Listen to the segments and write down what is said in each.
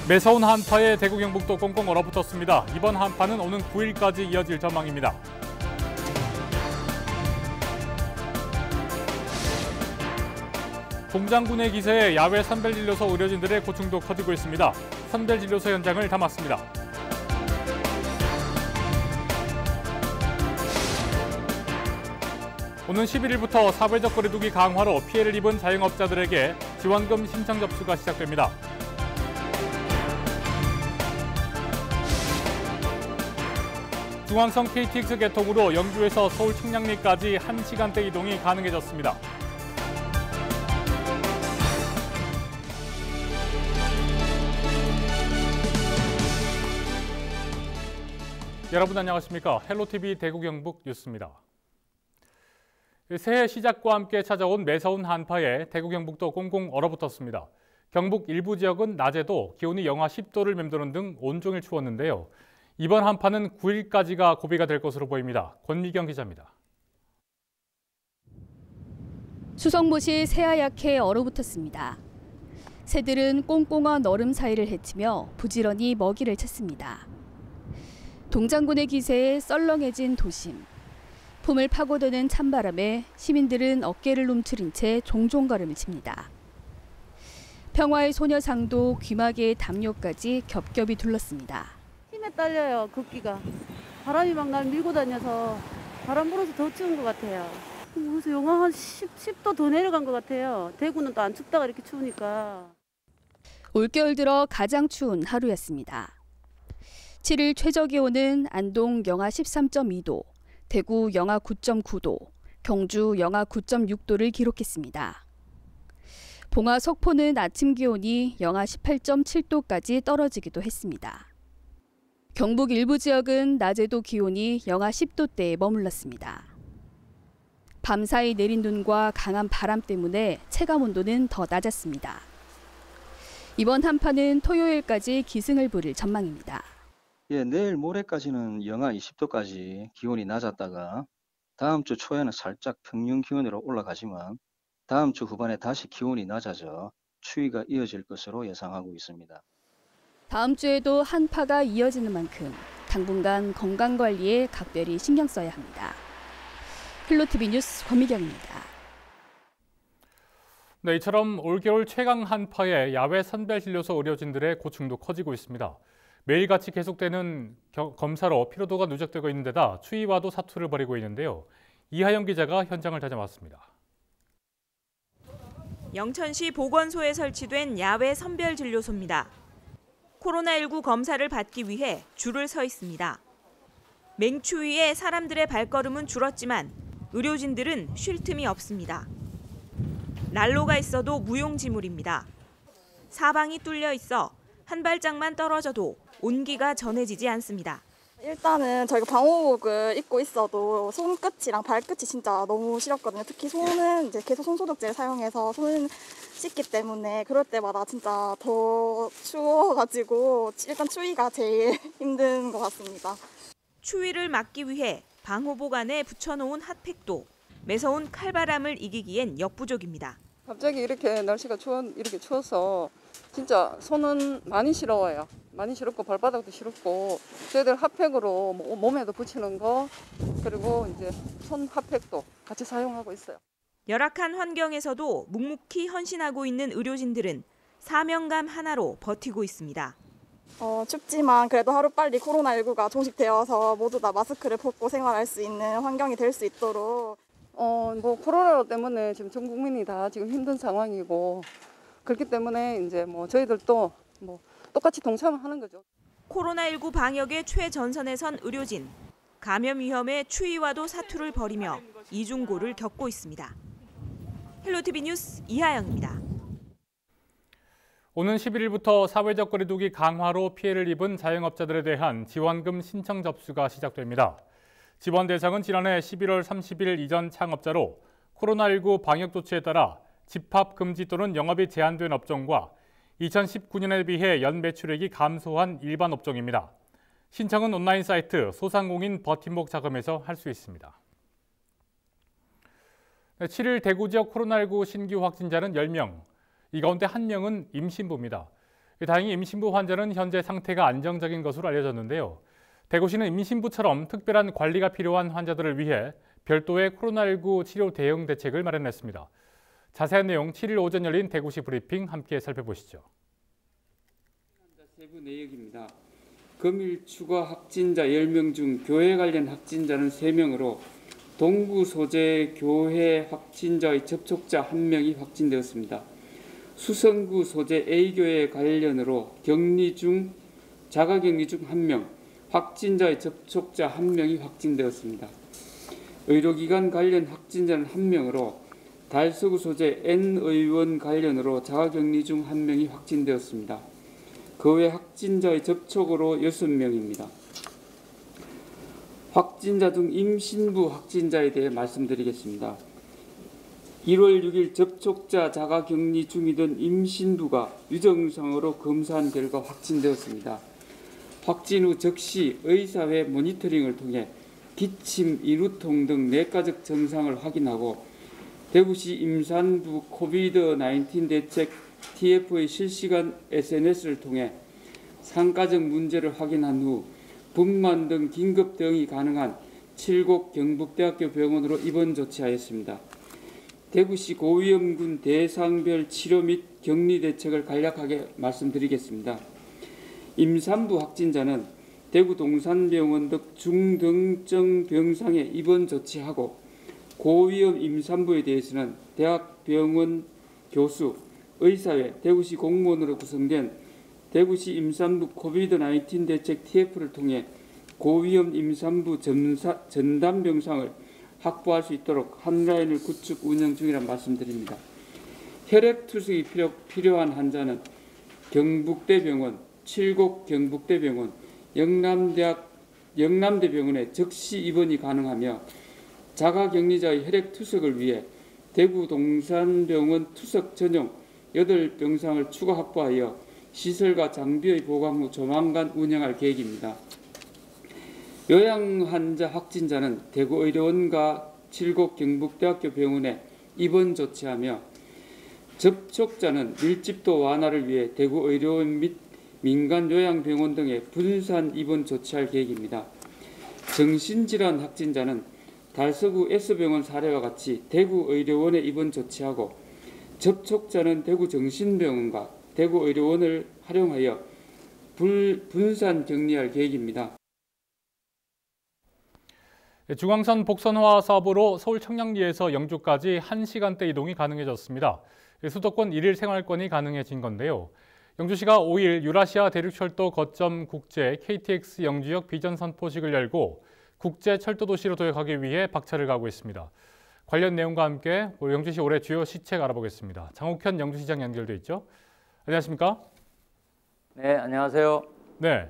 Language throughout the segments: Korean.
매서운 한파에 대구 경북도 꽁꽁 얼어붙었습니다. 이번 한파는 오는 9일까지 이어질 전망입니다. 동장군의 기세에 야외 선별진료소 의료진들의 고충도 커지고 있습니다. 선별진료소 현장을 담았습니다. 오는 11일부터 사회적 거리두기 강화로 피해를 입은 자영업자들에게 지원금 신청 접수가 시작됩니다. 중앙선 KTX 개통으로 영주에서 서울 청량리까지 1시간대 이동이 가능해졌습니다. 여러분 안녕하십니까? 헬로티비 대구 경북 뉴스입니다. 새해 시작과 함께 찾아온 매서운 한파에 대구 경북도 꽁꽁 얼어붙었습니다. 경북 일부 지역은 낮에도 기온이 영하 10도를 맴도는 등 온종일 추웠는데요. 이번 한파는 9일까지가 고비가 될 것으로 보입니다. 권미경 기자입니다. 수성못이 새하얗게 얼어붙었습니다. 새들은 꽁꽁한 얼음 사이를 헤치며 부지런히 먹이를 찾습니다. 동장군의 기세에 썰렁해진 도심. 품을 파고드는 찬바람에 시민들은 어깨를 움츠린 채 종종 걸음을 칩니다. 평화의 소녀상도 귀마개의 담요까지 겹겹이 둘렀습니다. 힘에 딸려요, 걷기가. 바람이 막 날 밀고 다녀서 바람 불어서 더 추운 것 같아요. 그래서 영하 한 10도 더 내려간 것 같아요. 대구는 또 안 춥다가 이렇게 추우니까. 올겨울 들어 가장 추운 하루였습니다. 7일 최저기온은 안동 영하 13.2도, 대구 영하 9.9도, 경주 영하 9.6도를 기록했습니다. 봉화 석포는 아침 기온이 영하 18.7도까지 떨어지기도 했습니다. 경북 일부 지역은 낮에도 기온이 영하 10도대에 머물렀습니다. 밤사이 내린 눈과 강한 바람 때문에 체감 온도는 더 낮았습니다. 이번 한파는 토요일까지 기승을 부릴 전망입니다. 내일 모레까지는 영하 20도까지 기온이 낮았다가 다음 주 초에는 살짝 평년 기온으로 올라가지만 다음 주 후반에 다시 기온이 낮아져 추위가 이어질 것으로 예상하고 있습니다. 다음 주에도 한파가 이어지는 만큼 당분간 건강관리에 각별히 신경 써야 합니다. 헬로티비 뉴스 권미경입니다. 네, 이처럼 올겨울 최강 한파에 야외 선별진료소 의료진들의 고충도 커지고 있습니다. 매일같이 계속되는 검사로 피로도가 누적되고 있는 데다 추위와도 사투를 벌이고 있는데요. 이하영 기자가 현장을 다녀왔습니다. 영천시 보건소에 설치된 야외 선별진료소입니다. 코로나19 검사를 받기 위해 줄을 서 있습니다. 맹추위에 사람들의 발걸음은 줄었지만 의료진들은 쉴 틈이 없습니다. 난로가 있어도 무용지물입니다. 사방이 뚫려 있어 한 발짝만 떨어져도 온기가 전해지지 않습니다. 일단은 저희가 방호복을 입고 있어도 손끝이랑 발끝이 진짜 너무 시렵거든요. 특히 손은 이제 계속 손소독제를 사용해서 손을 씻기 때문에 그럴 때마다 진짜 더 추워가지고 일단 추위가 제일 힘든 것 같습니다. 추위를 막기 위해 방호복 안에 붙여놓은 핫팩도 매서운 칼바람을 이기기엔 역부족입니다. 갑자기 이렇게 날씨가 이렇게 추워서 진짜 손은 많이 시려워요. 많이 시렵고 발바닥도 시렵고 저희들 핫팩으로 몸에도 붙이는 거 그리고 이제 손 핫팩도 같이 사용하고 있어요. 열악한 환경에서도 묵묵히 헌신하고 있는 의료진들은 사명감 하나로 버티고 있습니다. 춥지만 그래도 하루빨리 코로나19가 종식되어서 모두 다 마스크를 벗고 생활할 수 있는 환경이 될 수 있도록 코로나 때문에 지금 전 국민이 다 지금 힘든 상황이고 그렇기 때문에 이제 저희들도 똑같이 동참하는 거죠. 코로나19 방역의 최전선에 선 의료진. 감염 위험에 추위와도 사투를 벌이며 이중고를 겪고 있습니다. 헬로티비 뉴스 이하영입니다. 오는 11일부터 사회적 거리두기 강화로 피해를 입은 자영업자들에 대한 지원금 신청 접수가 시작됩니다. 지원 대상은 지난해 11월 30일 이전 창업자로 코로나19 방역 조치에 따라 집합 금지 또는 영업이 제한된 업종과 2019년에 비해 연 매출액이 감소한 일반 업종입니다. 신청은 온라인 사이트 소상공인 버팀목 자금에서 할 수 있습니다. 7일 대구 지역 코로나19 신규 확진자는 10명. 이 가운데 1명은 임신부입니다. 다행히 임신부 환자는 현재 상태가 안정적인 것으로 알려졌는데요. 대구시는 임신부처럼 특별한 관리가 필요한 환자들을 위해 별도의 코로나19 치료 대응 대책을 마련했습니다. 자세한 내용 7일 오전 열린 대구시 브리핑 함께 살펴보시죠. 세부 내역입니다. 금일 추가 확진자 10명 중 교회 관련 확진자는 3명으로 동구 소재 교회 확진자의 접촉자 1명이 확진되었습니다. 수성구 소재 A교회 관련으로 자가격리 중 1명, 확진자의 접촉자 1명이 확진되었습니다. 의료기관 관련 확진자는 1명으로 달서구 소재 N의원 관련으로 자가격리 중 1명이 확진되었습니다. 그 외 확진자의 접촉으로 6명입니다. 확진자 중 임신부 확진자에 대해 말씀드리겠습니다. 1월 6일 접촉자 자가격리 중이던 임신부가 유증상으로 검사한 결과 확진되었습니다. 확진 후 즉시 의사회 모니터링을 통해 기침, 인후통 등 내과적 증상을 확인하고 대구시 임산부 코비드-19 대책 TF의 실시간 SNS를 통해 상가적 문제를 확인한 후 분만 등 긴급 대응이 가능한 칠곡 경북대학교 병원으로 입원 조치하였습니다. 대구시 고위험군 대상별 치료 및 격리 대책을 간략하게 말씀드리겠습니다. 임산부 확진자는 대구 동산병원 등 중등증 병상에 입원 조치하고 고위험 임산부에 대해서는 대학병원 교수, 의사회, 대구시 공무원으로 구성된 대구시 임산부 코비드-19 대책 TF를 통해 고위험 임산부 전담 병상을 확보할 수 있도록 한라인을 구축 운영 중이라는 말씀드립니다. 혈액 투석이 필요한 환자는 경북대병원, 칠곡 경북대병원, 영남대병원에 즉시 입원이 가능하며 자가격리자의 혈액 투석을 위해 대구 동산병원 투석 전용 8병상을 추가 확보하여 시설과 장비의 보강 후 조만간 운영할 계획입니다. 요양 환자 확진자는 대구의료원과 칠곡 경북대학교 병원에 입원 조치하며 접촉자는 밀집도 완화를 위해 대구의료원 및 민간 요양병원 등에 분산 입원 조치할 계획입니다. 정신질환 확진자는 달서구 S병원 사례와 같이 대구의료원에 입원 조치하고 접촉자는 대구정신병원과 대구의료원을 활용하여 분산 격리할 계획입니다. 중앙선 복선화 사업으로 서울 청량리에서 영주까지 1시간대 이동이 가능해졌습니다. 수도권 1일 생활권이 가능해진 건데요. 영주시가 5일 유라시아 대륙철도 거점 국제 KTX 영주역 비전 선포식을 열고 국제 철도 도시로 도약하기 위해 박차를 가하고 있습니다. 관련 내용과 함께 영주시 올해 주요 시책 알아보겠습니다. 장욱현 영주시장 연결돼 있죠. 안녕하십니까? 네, 안녕하세요. 네,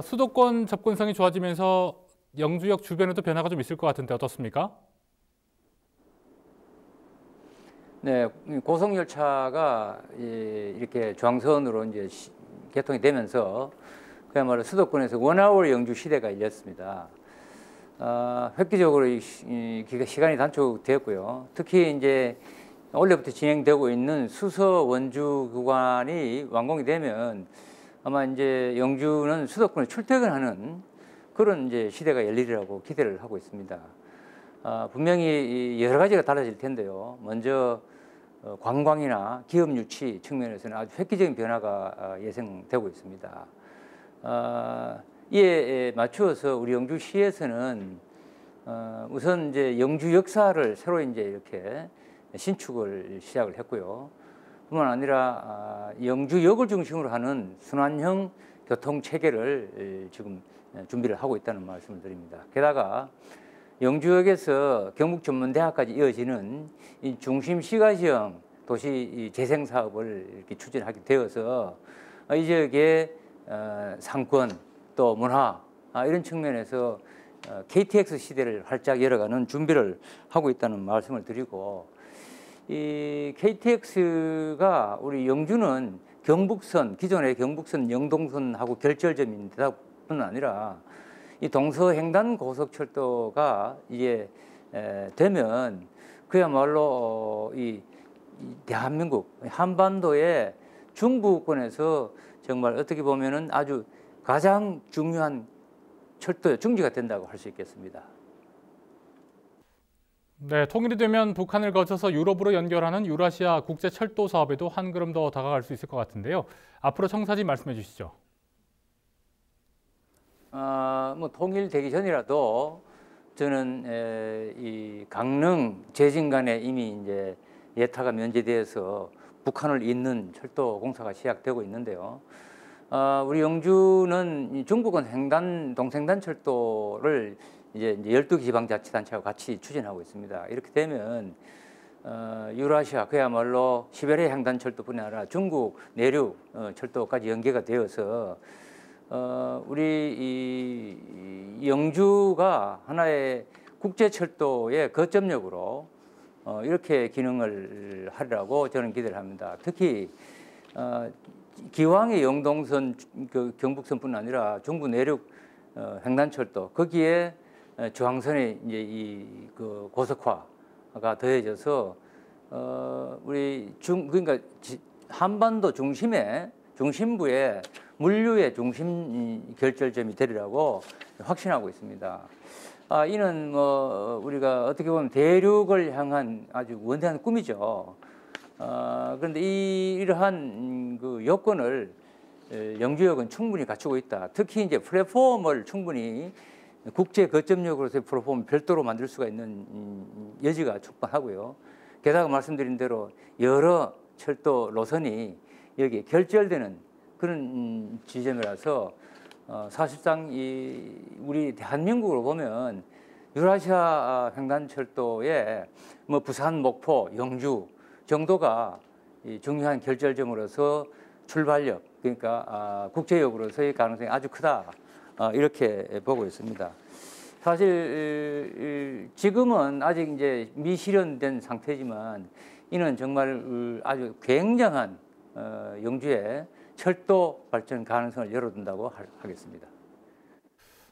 수도권 접근성이 좋아지면서 영주역 주변에도 변화가 좀 있을 것 같은데 어떻습니까? 네, 고속열차가 이렇게 중앙선으로 이제 개통이 되면서 그야말로 수도권에서 원아웃 영주 시대가 열렸습니다. 획기적으로 시간이 단축되었고요. 특히 이제 올해부터 진행되고 있는 수서 원주 구간이 완공이 되면 아마 이제 영주는 수도권에 출퇴근하는 그런 이제 시대가 열리리라고 기대를 하고 있습니다. 분명히 여러 가지가 달라질 텐데요. 먼저 관광이나 기업 유치 측면에서는 아주 획기적인 변화가 예상되고 있습니다. 이에 맞추어서 우리 영주시에서는 우선 이제 영주 역사를 새로 이제 이렇게 신축을 시작을 했고요. 뿐만 아니라 영주역을 중심으로 하는 순환형 교통 체계를 지금 준비를 하고 있다는 말씀을 드립니다. 게다가 영주역에서 경북전문대학까지 이어지는 이 중심 시가지형 도시 재생 사업을 이렇게 추진하게 되어서 이 지역의 상권 또 문화 이런 측면에서 KTX 시대를 활짝 열어가는 준비를 하고 있다는 말씀을 드리고, 이 KTX가 우리 영주는 경북선, 기존의 경북선 영동선하고 결절점인데다 뿐 아니라 이 동서횡단 고속철도가 이게 되면 그야말로 이 대한민국 한반도의 중부권에서 정말 어떻게 보면은 아주 가장 중요한 철도의 중지가 된다고 할 수 있겠습니다. 네, 통일이 되면 북한을 거쳐서 유럽으로 연결하는 유라시아 국제 철도 사업에도 한 걸음 더 다가갈 수 있을 것 같은데요. 앞으로 청사진 말씀해 주시죠. 뭐 통일되기 전이라도 저는 이 강릉 제진 간에 이미 이제 예타가 면제되어서 북한을 잇는 철도 공사가 시작되고 있는데요. 우리 영주는 중부권 횡단 동생단 철도를 이제 12개 지방자치단체와 같이 추진하고 있습니다. 이렇게 되면 유라시아 그야말로 시베리아 횡단철도뿐만 아니라 중국 내륙 철도까지 연계가 되어서 우리 이 영주가 하나의 국제철도의 거점역으로 이렇게 기능을 하리라고 저는 기대를 합니다. 특히 기왕의 영동선, 그 경북선뿐 아니라 중부 내륙 횡단철도 거기에 중앙선의 이제 그 고속화가 더해져서 우리 그러니까 한반도 중심부에 물류의 중심 결절점이 되리라고 확신하고 있습니다. 이는 뭐 우리가 어떻게 보면 대륙을 향한 아주 원대한 꿈이죠. 그런데 이러한 그 여건을 영주역은 충분히 갖추고 있다. 특히 이제 플랫폼을 충분히 국제 거점역으로서의 플랫폼을 별도로 만들 수가 있는 여지가 충분하고요. 게다가 말씀드린 대로 여러 철도 노선이 여기에 결절되는 그런 지점이라서 사실상 우리 대한민국으로 보면 유라시아 횡단철도에 뭐 부산, 목포, 영주 정도가 중요한 결절점으로서 출발역, 그러니까 국제역으로서의 가능성이 아주 크다, 이렇게 보고 있습니다. 사실 지금은 아직 이제 미실현된 상태지만 이는 정말 아주 굉장한 영주의 철도 발전 가능성을 열어둔다고 하겠습니다.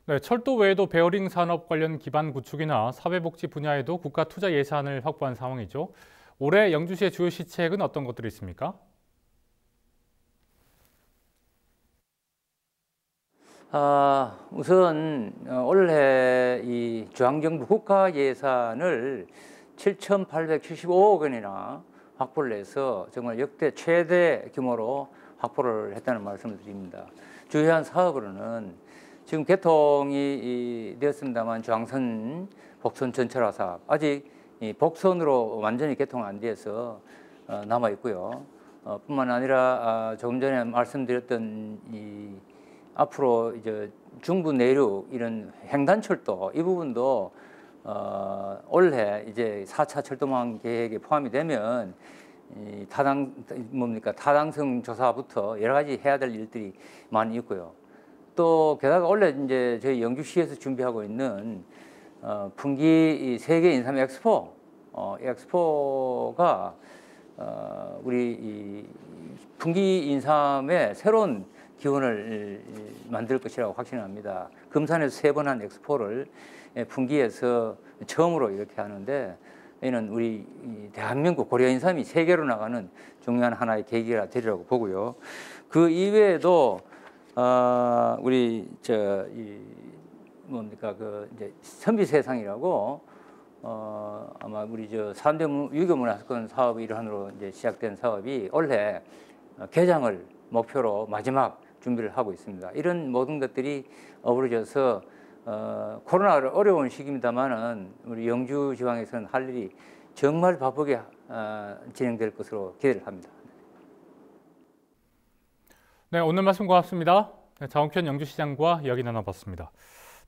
네, 철도 외에도 베어링 산업 관련 기반 구축이나 사회복지 분야에도 국가 투자 예산을 확보한 상황이죠. 올해 영주시의 주요 시책은 어떤 것들이 있습니까? 우선 올해 이 중앙정부 국가 예산을 7,875억 원이나 확보를 해서 정말 역대 최대 규모로 확보를 했다는 말씀을 드립니다. 주요한 사업으로는 지금 개통이 되었습니다만 중앙선 복선 전철화 사업 아직 복선으로 완전히 개통 안 돼서 남아 있고요. 뿐만 아니라 조금 전에 말씀드렸던 앞으로 이제 중부 내륙 이런 횡단철도 이 부분도 올해 이제 4차 철도망 계획에 포함이 되면 타당성 조사부터 여러 가지 해야 될 일들이 많이 있고요. 또 게다가 원래 이제 저희 영주시에서 준비하고 있는 풍기 세계 인삼 엑스포가 우리 풍기 인삼의 새로운 기원을 만들 것이라고 확신합니다. 금산에서 3번 한 엑스포를 풍기에서 처음으로 이렇게 하는데 이는 우리 대한민국 고려 인삼이 세계로 나가는 중요한 하나의 계기가 되리라고 보고요. 그 이외에도 우리 이제 선비세상이라고 아마 우리 3대 유교문화사건 사업의 일환으로 이제 시작된 사업이 올해 개장을 목표로 마지막 준비를 하고 있습니다. 이런 모든 것들이 어우러져서 코로나를 어려운 시기입니다만은 우리 영주 지방에서는 할 일이 정말 바쁘게 진행될 것으로 기대를 합니다. 네, 오늘 말씀 고맙습니다. 네, 장욱현 영주시장과 이야기 나눠봤습니다.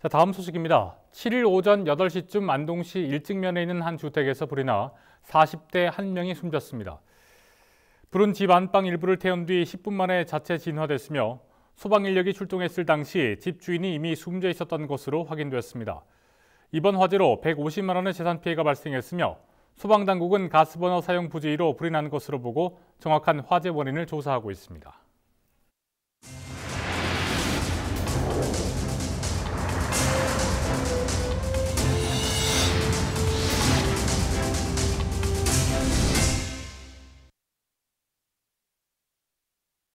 자, 다음 소식입니다. 7일 오전 8시쯤 안동시 일직면에 있는 한 주택에서 불이 나 40대 한 명이 숨졌습니다. 불은 집 안방 일부를 태운 뒤 10분 만에 자체 진화됐으며 소방 인력이 출동했을 당시 집 주인이 이미 숨져 있었던 것으로 확인됐습니다. 이번 화재로 150만 원의 재산 피해가 발생했으며 소방당국은 가스버너 사용 부주의로 불이 난 것으로 보고 정확한 화재 원인을 조사하고 있습니다.